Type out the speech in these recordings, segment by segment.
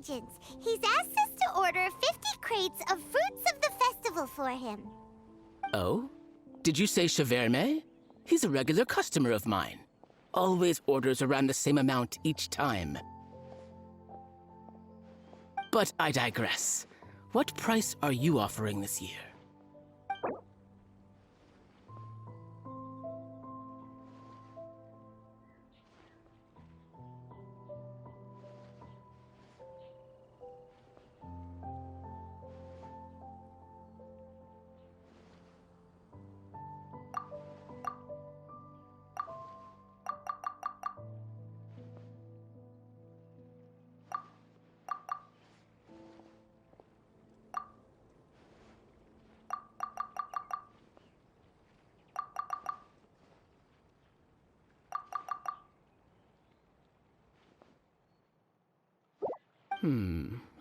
agents. He's asked us to order 50 crates of fruits of the festival for him. Oh? Did you say shawarma? He's a regular customer of mine. Always orders around the same amount each time. But I digress. What price are you offering this year?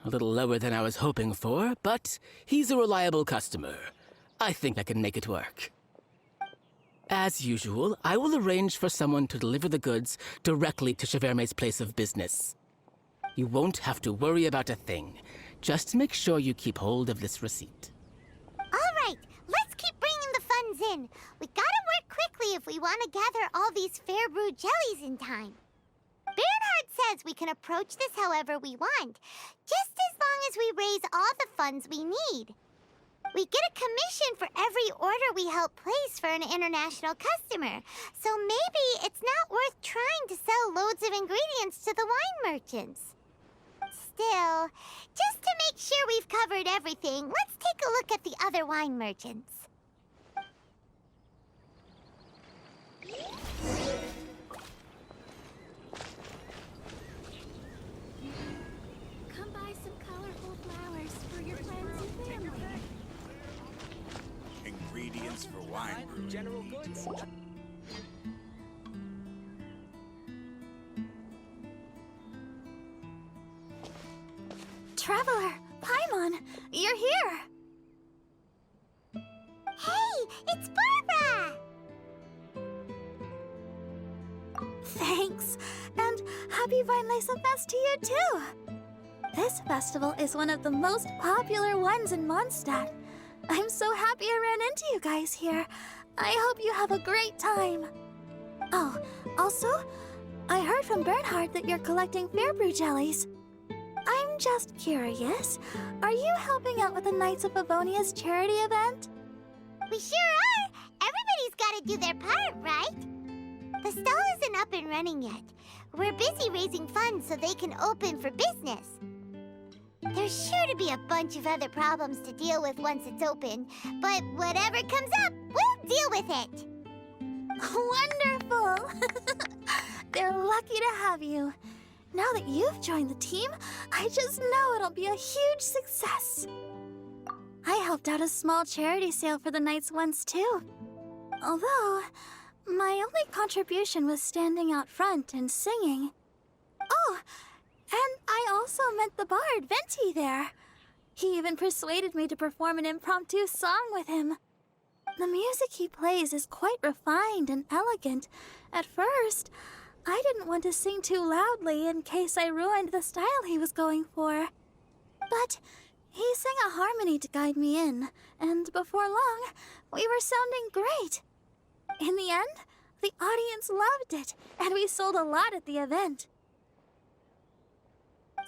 A little lower than I was hoping for, but he's a reliable customer. I think I can make it work. As usual, I will arrange for someone to deliver the goods directly to shawarma's place of business. You won't have to worry about a thing. Just make sure you keep hold of this receipt. All right, let's keep bringing the funds in. We gotta work quickly if we want to gather all these fair brew jellies in time. Bernhard says we can approach this however we want, just as long as we raise all the funds we need. We get a commission for every order we help place for an international customer, so maybe it's not worth trying to sell loads of ingredients to the wine merchants. Still, just to make sure we've covered everything, let's take a look at the other wine merchants. Come buy some colorful flowers for your friends and family. Ingredients for wine brew. General goods. Traveler, Pаймon, you're here. Hey, it's Barbara! Thanks, and happy Weinlese Fest to you too. This festival is one of the most popular ones in Mondstadt. I'm so happy I ran into you guys here. I hope you have a great time. Oh, also, I heard from Bernhard that you're collecting Fairbrew jellies. I'm just curious, are you helping out with the Knights of Favonia's charity event? We sure are! Everybody's gotta do their part, right? The stall isn't up and running yet. We're busy raising funds so they can open for business. There's sure to be a bunch of other problems to deal with once it's open, but whatever comes up, we'll deal with it. Wonderful! They're lucky to have you. Now that you've joined the team, I just know it'll be a huge success. I helped out a small charity sale for the Knights once too. Although, my only contribution was standing out front and singing. Oh, and I also met the bard, Venti, there. He even persuaded me to perform an impromptu song with him. The music he plays is quite refined and elegant. At first, I didn't want to sing too loudly in case I ruined the style he was going for. But he sang a harmony to guide me in, and before long, we were sounding great. In the end, the audience loved it, and we sold a lot at the event.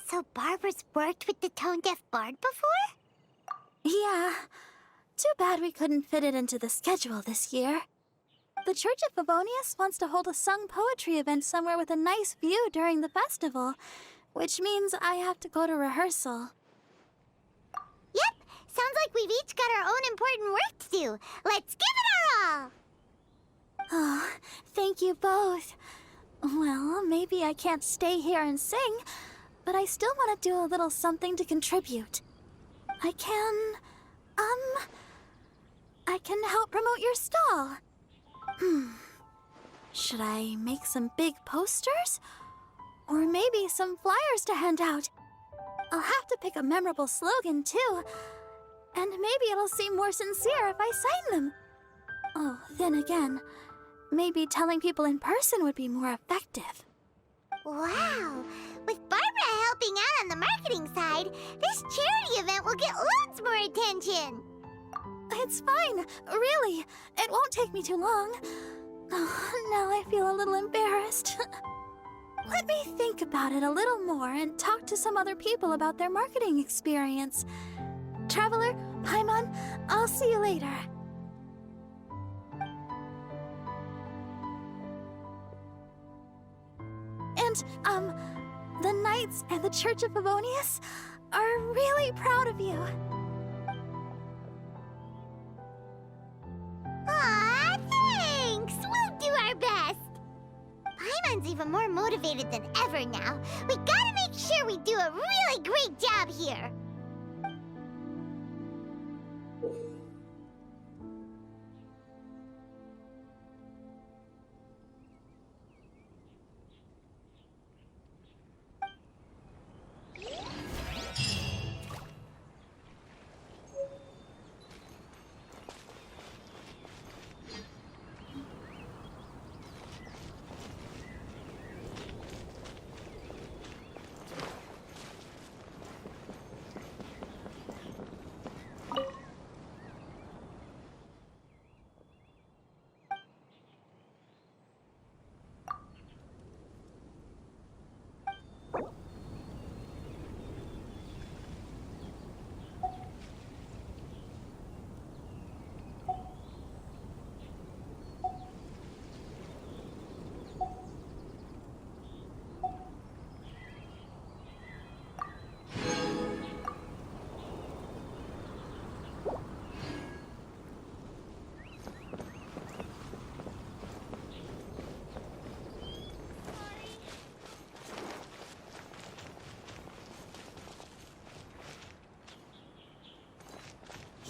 So Barbara's worked with the tone-deaf bard before? Yeah. Too bad we couldn't fit it into the schedule this year. The Church of Favonius wants to hold a sung poetry event somewhere with a nice view during the festival, which means I have to go to rehearsal. Yep, sounds like we've each got our own important work to do. Let's give it our all! Oh, thank you both. Well, maybe I can't stay here and sing, but I still want to do a little something to contribute. I can help promote your stall. Should I make some big posters? Or maybe some flyers to hand out? I'll have to pick a memorable slogan, too. And maybe it'll seem more sincere if I sign them. Oh, then again, maybe telling people in person would be more effective. Wow! With Barbara helping out on the marketing side, this charity event will get loads more attention. It's fine, really. It won't take me too long. Oh, now I feel a little embarrassed. Let me think about it a little more and talk to some other people about their marketing experience. Traveler, Pаймon, I'll see you later. And, the Knights and the Church of Favonius are really proud of you. Aw, thanks! We'll do our best. Paimon's even more motivated than ever now. We gotta make sure we do a really great job here.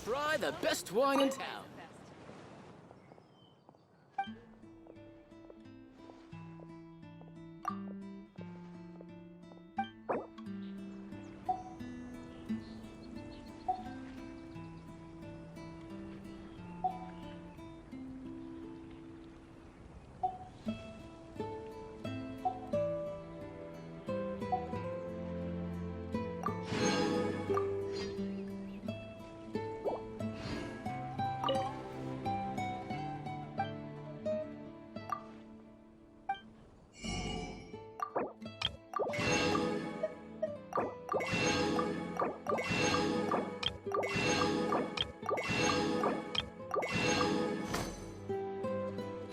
Try the best wine in town.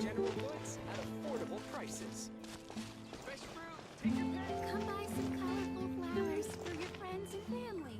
General goods at affordable prices. Fresh fruit, take your pick. Come buy some colorful flowers for your friends and family.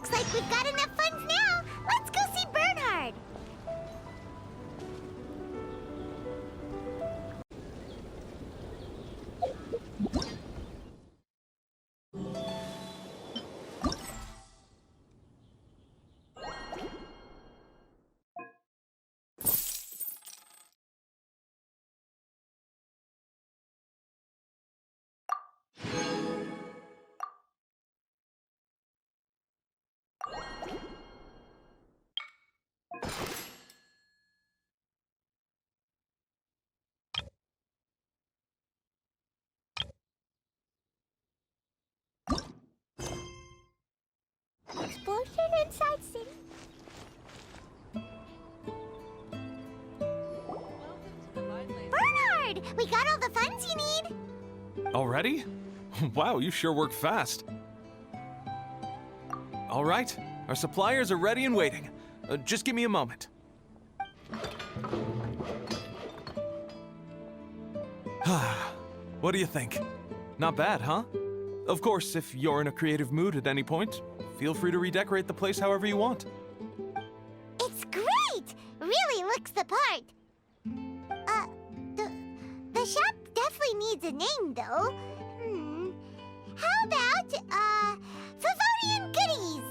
Looks like we've got enough funds now. Let's go see Bernhard. Explosion inside city. Bernhard, we got all the funds you need. Already? Wow, you sure work fast. All right, our suppliers are ready and waiting. Just give me a moment. What do you think? Not bad, huh? Of course, if you're in a creative mood at any point, feel free to redecorate the place however you want. It's great! Really looks the part. The shop definitely needs a name, though. How about, Favonian Goodies?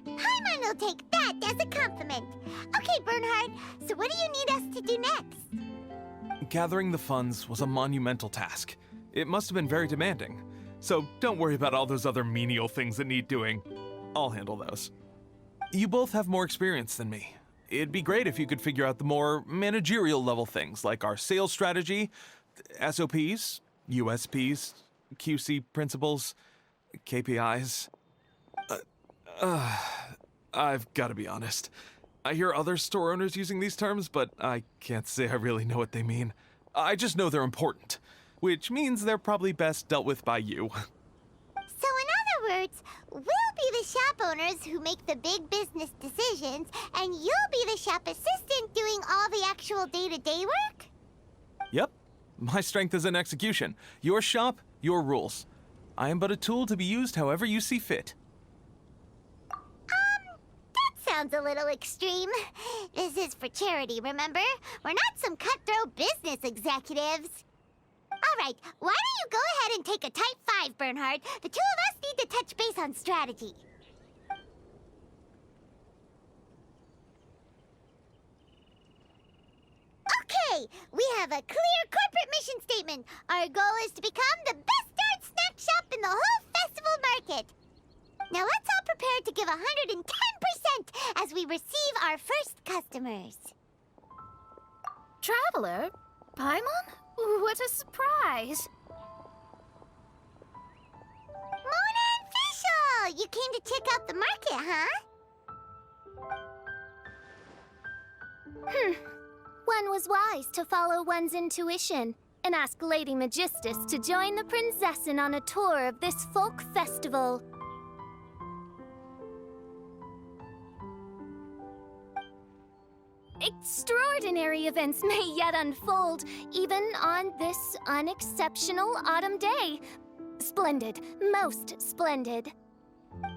Paimon will take that as a compliment. Okay, Bernhard, so what do you need us to do next? Gathering the funds was a monumental task. It must have been very demanding. So don't worry about all those other menial things that need doing. I'll handle those. You both have more experience than me. It'd be great if you could figure out the more managerial level things like our sales strategy, SOPs, USPs, QC principles, KPIs. I've got to be honest. I hear other store owners using these terms, but I can't say I really know what they mean. I just know they're important, which means they're probably best dealt with by you. So in other words, we'll be the shop owners who make the big business decisions, and you'll be the shop assistant doing all the actual day-to-day work? Yep. My strength is in execution. Your shop, your rules. I am but a tool to be used however you see fit. That sounds a little extreme. This is for charity, remember? We're not some cutthroat business executives. All right, why don't you go ahead and take a type 5, Bernhard? The two of us need to touch base on strategy. Okay, we have a clear corporate mission statement. Our goal is to become the best darn snack shop in the whole festival market. Now let's all prepare to give 110% as we receive our first customers. Traveler? Paimon? What a surprise! Mona and Fischl! You came to check out the market, huh? One was wise to follow one's intuition and ask Lady Magistus to join the Prinzessin on a tour of this folk festival. Extraordinary events may yet unfold, even on this unexceptional autumn day. Splendid, most splendid.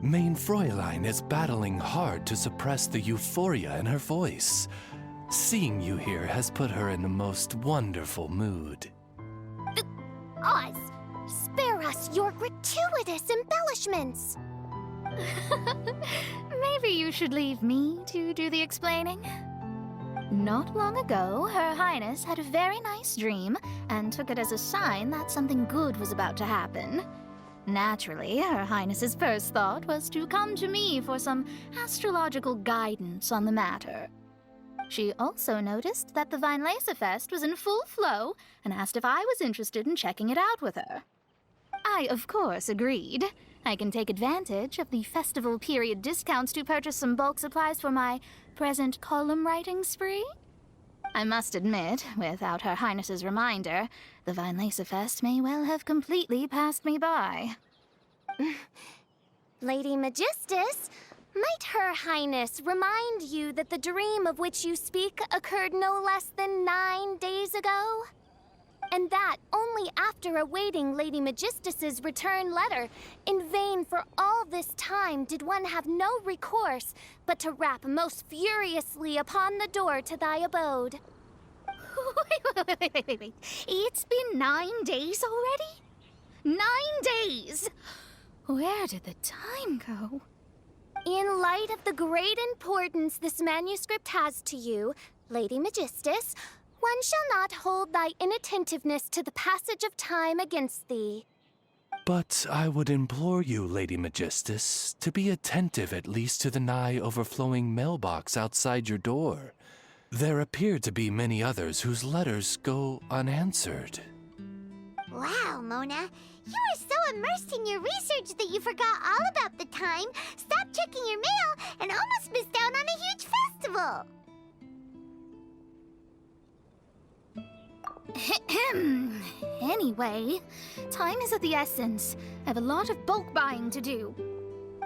Mein Fräulein is battling hard to suppress the euphoria in her voice. Seeing you here has put her in a most wonderful mood. Oz, spare us your gratuitous embellishments. Maybe you should leave me to do the explaining. Not long ago, Her Highness had a very nice dream and took it as a sign that something good was about to happen. Naturally, Her Highness's first thought was to come to me for some astrological guidance on the matter. She also noticed that the Weinlesefest was in full flow and asked if I was interested in checking it out with her. I, of course, agreed. I can take advantage of the festival period discounts to purchase some bulk supplies for my present column writing spree. I must admit, without Her Highness's reminder, the Weinlesefest may well have completely passed me by. Lady Magistus, might Her Highness remind you that the dream of which you speak occurred no less than 9 days ago? And that only after awaiting Lady Magistus's return letter. In vain for all this time did one have no recourse, but to rap most furiously upon the door to thy abode. Wait. It's been 9 days already? 9 days! Where did the time go? In light of the great importance this manuscript has to you, Lady Magistus, one shall not hold thy inattentiveness to the passage of time against thee. But I would implore you, Lady Magistus, to be attentive at least to the nigh overflowing mailbox outside your door. There appear to be many others whose letters go unanswered. Wow, Mona. You are so immersed in your research that you forgot all about the time, stopped checking your mail, and almost missed out on a huge festival. Anyway, time is of the essence. I have a lot of bulk buying to do.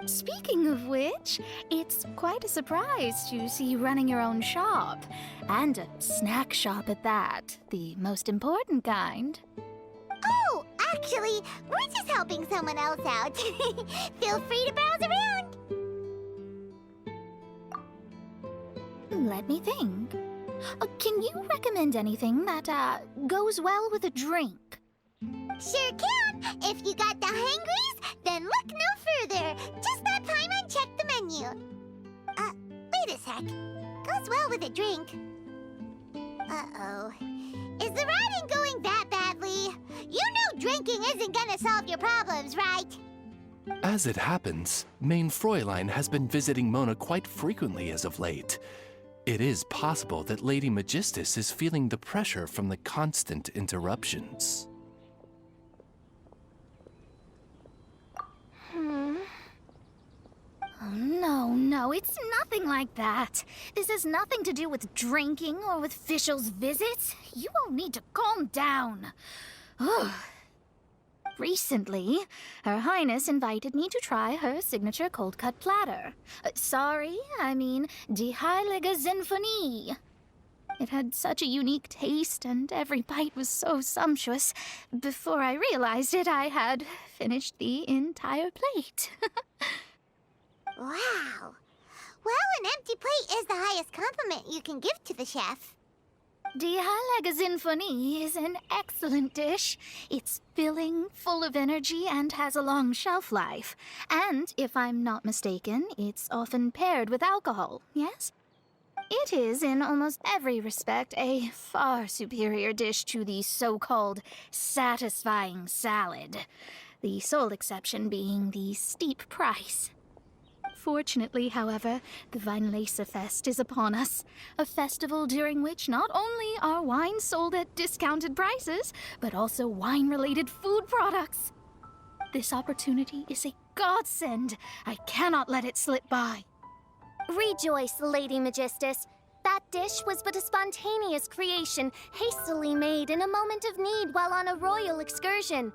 Speaking of which, it's quite a surprise to see you running your own shop. And a snack shop at that, the most important kind. Oh, actually, we're just helping someone else out. Feel free to browse around. Let me think. Can you recommend anything that, goes well with a drink? Sure can. If you got the hangries, then look no further. Just let Pаймон check the menu. Wait a sec. Goes well with a drink. Uh-oh. Is the writing going that badly? You know drinking isn't gonna solve your problems, right? As it happens, Main Fräulein has been visiting Mona quite frequently as of late. It is possible that Lady Magistus is feeling the pressure from the constant interruptions. Oh, no, it's nothing like that. This has nothing to do with drinking or with officials' visits. You all need to calm down. Ugh. Recently, Her Highness invited me to try her signature cold-cut platter. Die Heilige Sinfonie. It had such a unique taste, and every bite was so sumptuous. Before I realized it, I had finished the entire plate. Wow. Well, an empty plate is the highest compliment you can give to the chef. Die Heilige Sinfonie is an excellent dish. It's filling, full of energy, and has a long shelf life. And, if I'm not mistaken, it's often paired with alcohol, yes? It is, in almost every respect, a far superior dish to the so-called satisfying salad. The sole exception being the steep price. Fortunately, however, the Weinlese-Fest is upon us, a festival during which not only are wines sold at discounted prices, but also wine-related food products. This opportunity is a godsend. I cannot let it slip by. Rejoice, Lady Magistus. That dish was but a spontaneous creation, hastily made in a moment of need while on a royal excursion.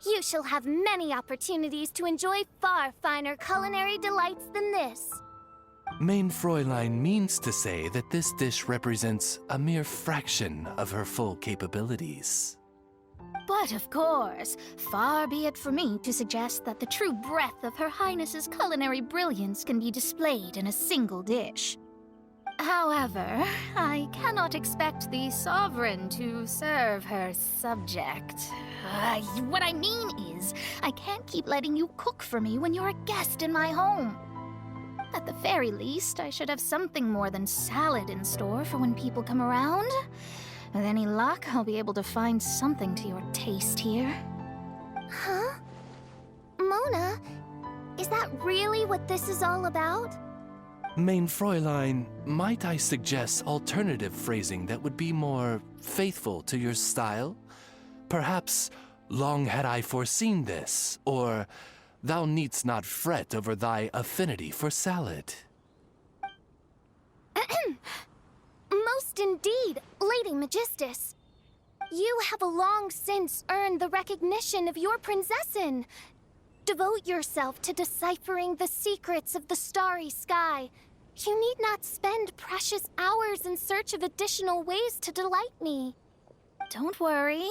You shall have many opportunities to enjoy far finer culinary delights than this. Main Fräulein means to say that this dish represents a mere fraction of her full capabilities. But of course, far be it for me to suggest that the true breadth of Her Highness's culinary brilliance can be displayed in a single dish. However, I cannot expect the sovereign to serve her subject. What I mean is, I can't keep letting you cook for me when you're a guest in my home. At the very least, I should have something more than salad in store for when people come around. With any luck, I'll be able to find something to your taste here. Huh? Mona, is that really what this is all about? Main Fräulein, might I suggest alternative phrasing that would be more faithful to your style? Perhaps, long had I foreseen this, or thou needst not fret over thy affinity for salad. Most indeed, Lady Magistus. You have long since earned the recognition of your prinzessin. Devote yourself to deciphering the secrets of the starry sky. You need not spend precious hours in search of additional ways to delight me. don't worry.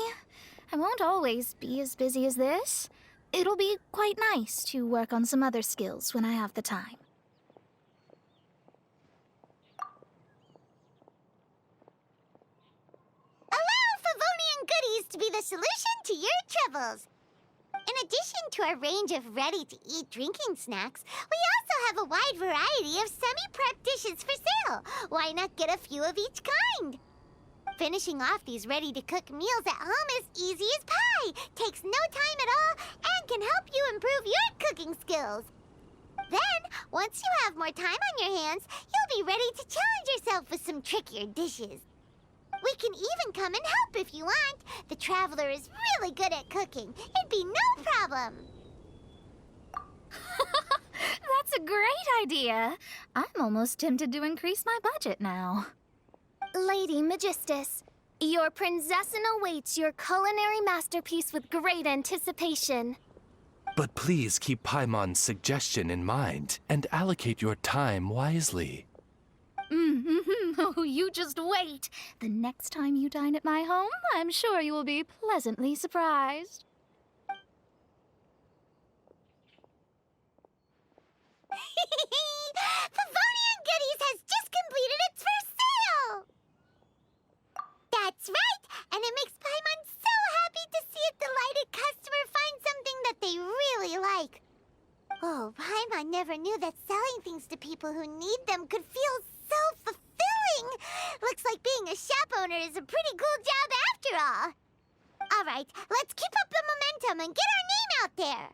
I won't always be as busy as this. It'll be quite nice to work on some other skills when I have the time. Allow Favonian goodies to be the solution to your troubles. In addition to our range of ready-to-eat drinking snacks, we also have a wide variety of semi-prep dishes for sale. Why not get a few of each kind? Finishing off these ready-to-cook meals at home is easy as pie, takes no time at all, and can help you improve your cooking skills. Then, once you have more time on your hands, you'll be ready to challenge yourself with some trickier dishes. We can even come and help if you want. The Traveler is really good at cooking. It'd be no problem. That's a great idea. I'm almost tempted to increase my budget now. Lady Magistus, your prinzessin awaits your culinary masterpiece with great anticipation. But please keep Paimon's suggestion in mind and allocate your time wisely. Oh, you just wait. The next time you dine at my home, I'm sure you will be pleasantly surprised. Favonian Goodies has just completed its first sale! That's right! And it makes Paimon so happy to see a delighted customer find something that they really like. Oh, Paimon never knew that selling things to people who need them could feel so fulfilling. Looks like being a shop owner is a pretty cool job after all. All right, let's keep up the momentum and get our name out there.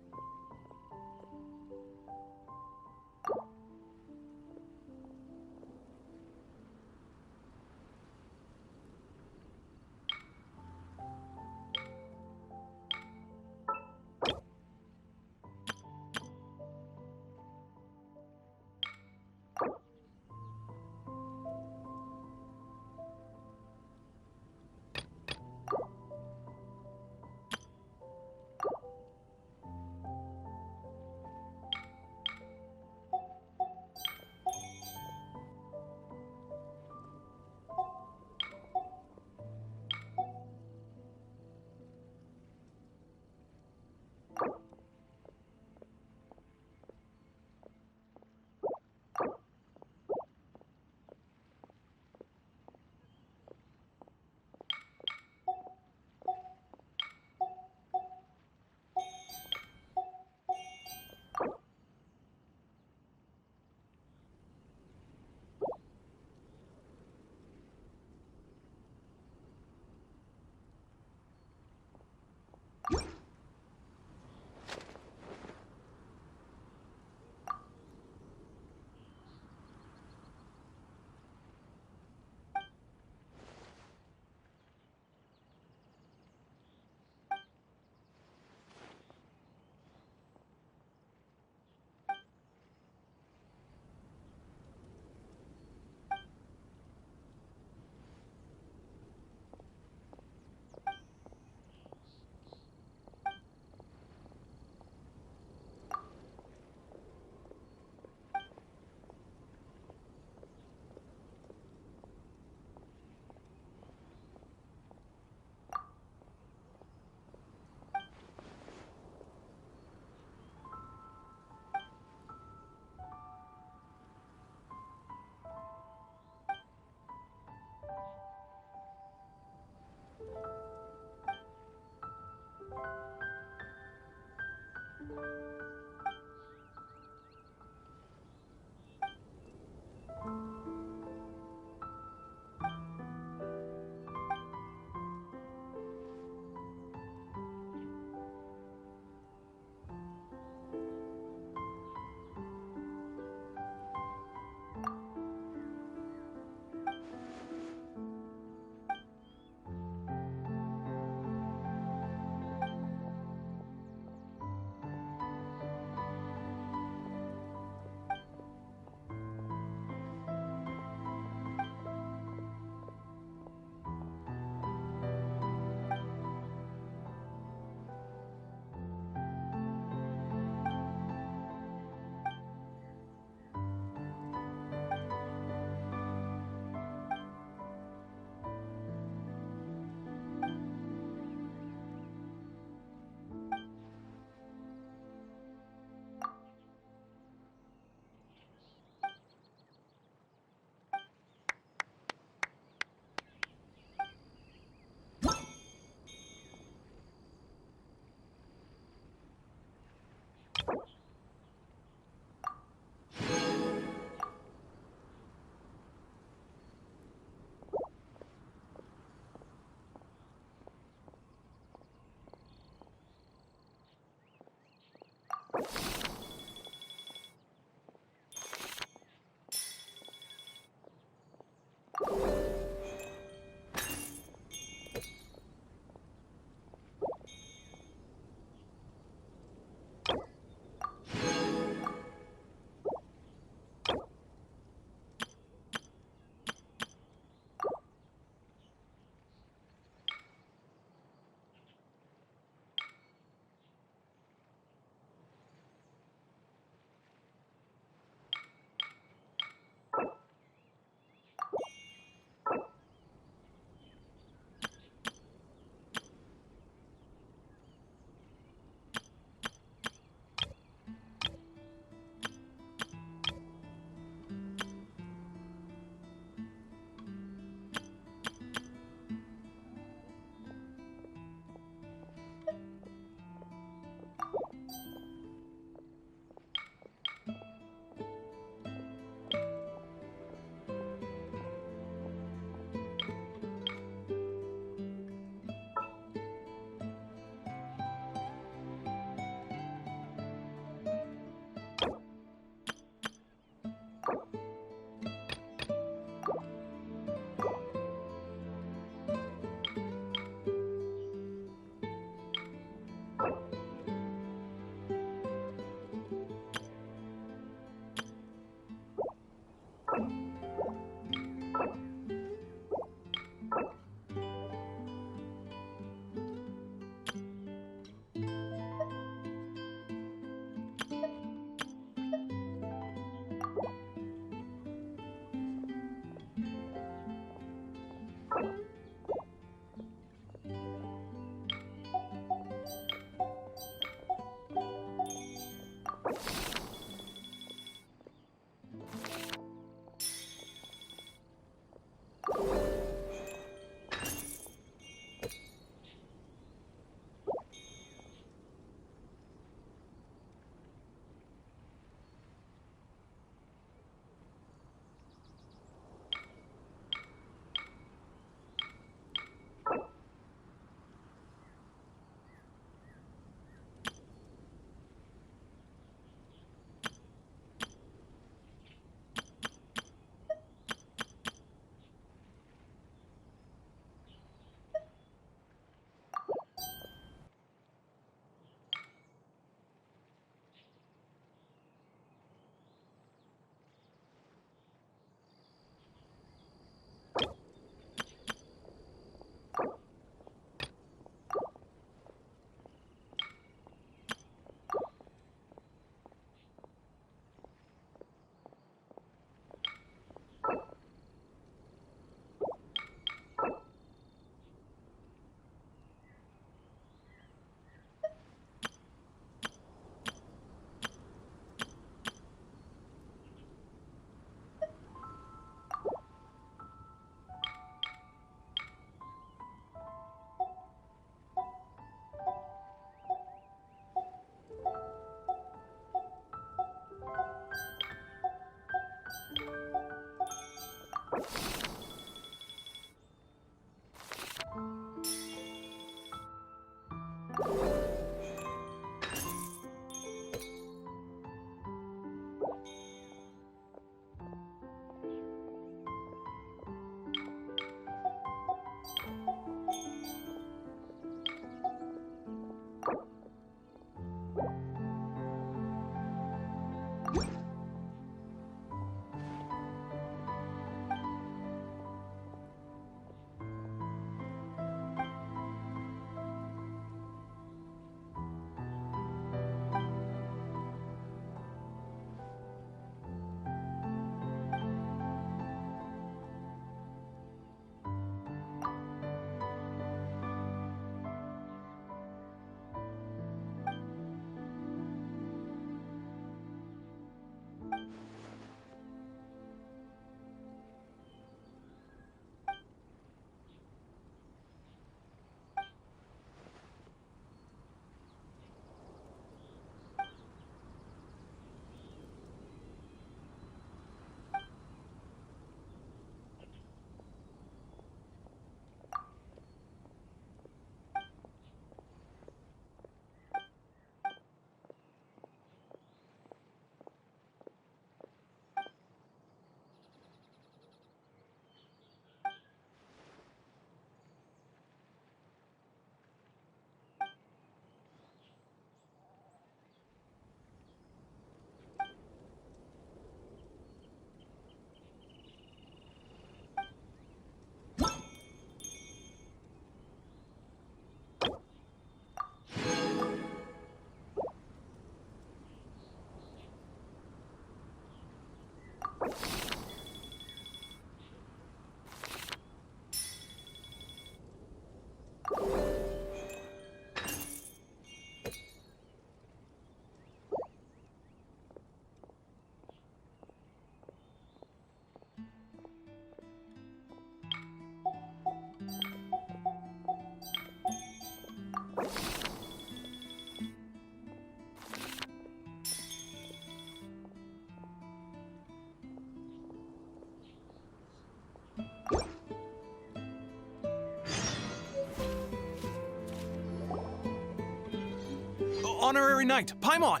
Honorary Knight, Pаймon!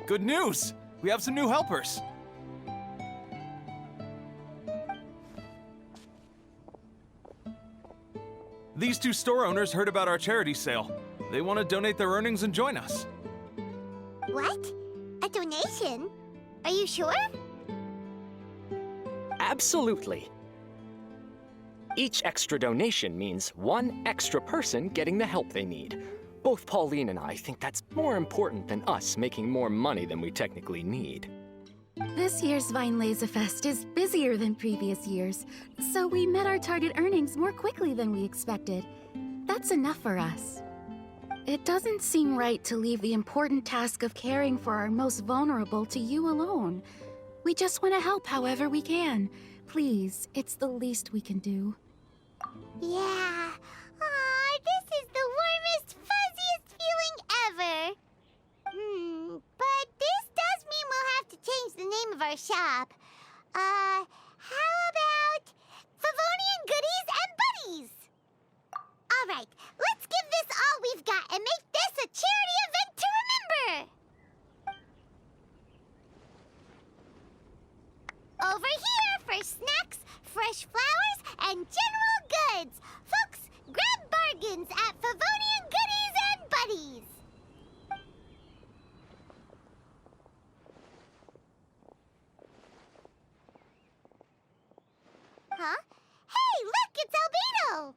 Good news! We have some new helpers. These two store owners heard about our charity sale. They want to donate their earnings and join us. What? A donation? Are you sure? Absolutely. Each extra donation means one extra person getting the help they need. Both Pauline and I think that's more important than us making more money than we technically need. This year's Vine Laserfest is busier than previous years, so we met our target earnings more quickly than we expected. That's enough for us. It doesn't seem right to leave the important task of caring for our most vulnerable to you alone. We just want to help however we can. Please, it's the least we can do. Yeah. Aw, this is the warmest, fuzziest feeling ever. But this does mean we'll have to change the name of our shop. How about Favonian Goodies and Buddies? All right, let's give this all we've got and make this a charity event to remember. Over here for snacks, fresh flowers, and general goods. Folks, grab bargains at Favonian Goodies and Buddies. Huh? Hey, look, it's Albedo!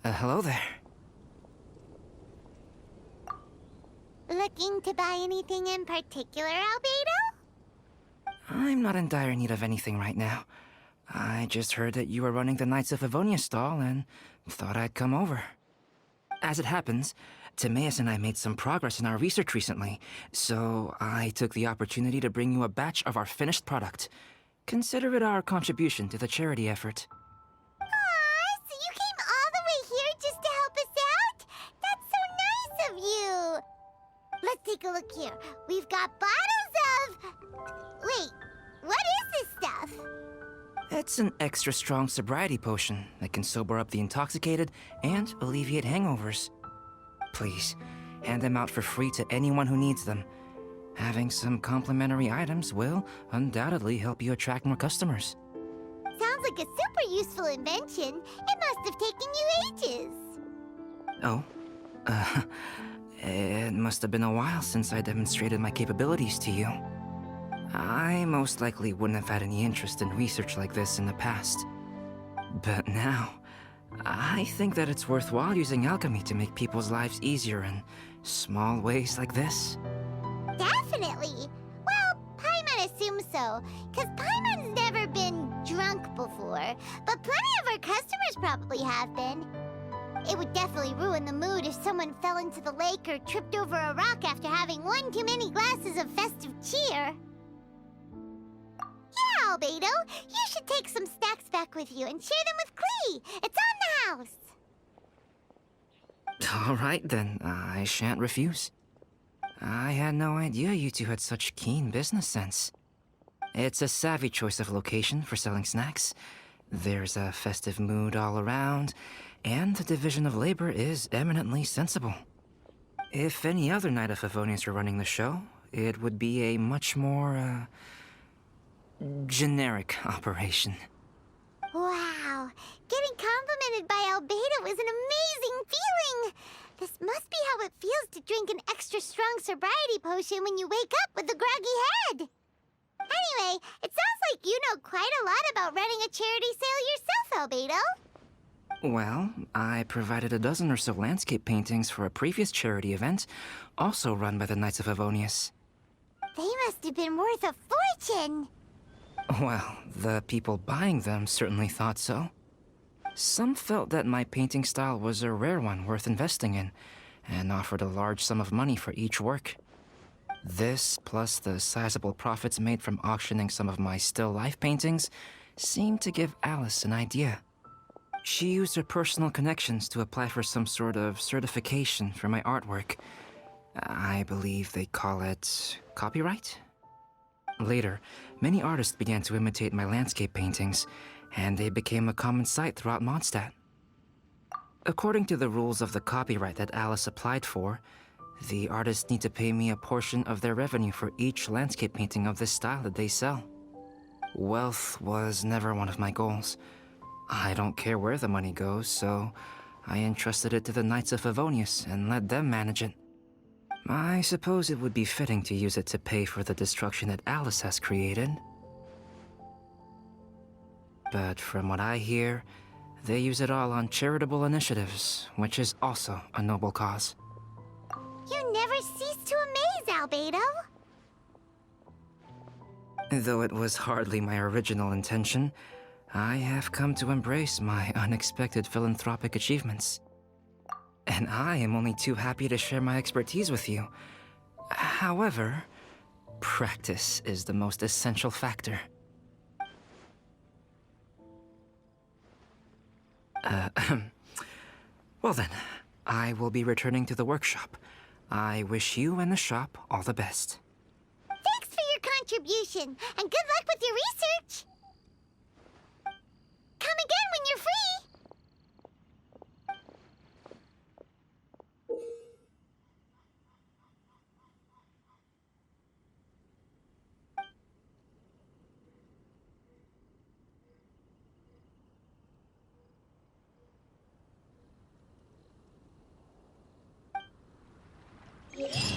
Hello there. Looking to buy anything in particular, Albedo? I'm not in dire need of anything right now. I just heard that you were running the Knights of Livonia stall and thought I'd come over. As it happens, Timaeus and I made some progress in our research recently, so I took the opportunity to bring you a batch of our finished product. Consider it our contribution to the charity effort. Aw, so you came all the way here just to help us out? That's so nice of you! Let's take a look here. We've got bottles of... Wait, what is this stuff? It's an extra strong sobriety potion that can sober up the intoxicated and alleviate hangovers. Please, hand them out for free to anyone who needs them. Having some complimentary items will undoubtedly help you attract more customers. Sounds like a super useful invention. It must have taken you ages. Oh, it must have been a while since I demonstrated my capabilities to you. I most likely wouldn't have had any interest in research like this in the past. But now, I think that it's worthwhile using alchemy to make people's lives easier in small ways like this. Definitely. Well, Paimon assumes so, because Paimon's never been drunk before, but plenty of our customers probably have been. It would definitely ruin the mood if someone fell into the lake or tripped over a rock after having one too many glasses of festive cheer. Yeah, Albedo, you should take some snacks back with you and share them with Klee. It's on the house. All right then, I shan't refuse. I had no idea you two had such keen business sense. It's a savvy choice of location for selling snacks. There's a festive mood all around, and the division of labor is eminently sensible. If any other Knight of Favonius were running the show, it would be a much more, generic operation. Wow, getting complimented by Albedo is an amazing feeling. This must be how it feels to drink an extra strong sobriety potion when you wake up with a groggy head. Anyway, it sounds like you know quite a lot about running a charity sale yourself, Albedo. Well, I provided a dozen or so landscape paintings for a previous charity event, also run by the Knights of Favonius. They must have been worth a fortune. Well, the people buying them certainly thought so. Some felt that my painting style was a rare one worth investing in, and offered a large sum of money for each work. This, plus the sizable profits made from auctioning some of my still life paintings, seemed to give Alice an idea. She used her personal connections to apply for some sort of certification for my artwork. I believe they call it copyright? Later, many artists began to imitate my landscape paintings, and they became a common sight throughout Mondstadt. According to the rules of the copyright that Alice applied for, the artists need to pay me a portion of their revenue for each landscape painting of this style that they sell. Wealth was never one of my goals. I don't care where the money goes, so I entrusted it to the Knights of Favonius and let them manage it. I suppose it would be fitting to use it to pay for the destruction that Alice has created. But from what I hear, they use it all on charitable initiatives, which is also a noble cause. You never cease to amaze, Albedo. Though it was hardly my original intention, I have come to embrace my unexpected philanthropic achievements. And I am only too happy to share my expertise with you. However, practice is the most essential factor. Well then, I will be returning to the workshop. I wish you and the shop all the best. Thanks for your contribution, and good luck with your research. Come again when you're free. Yeah.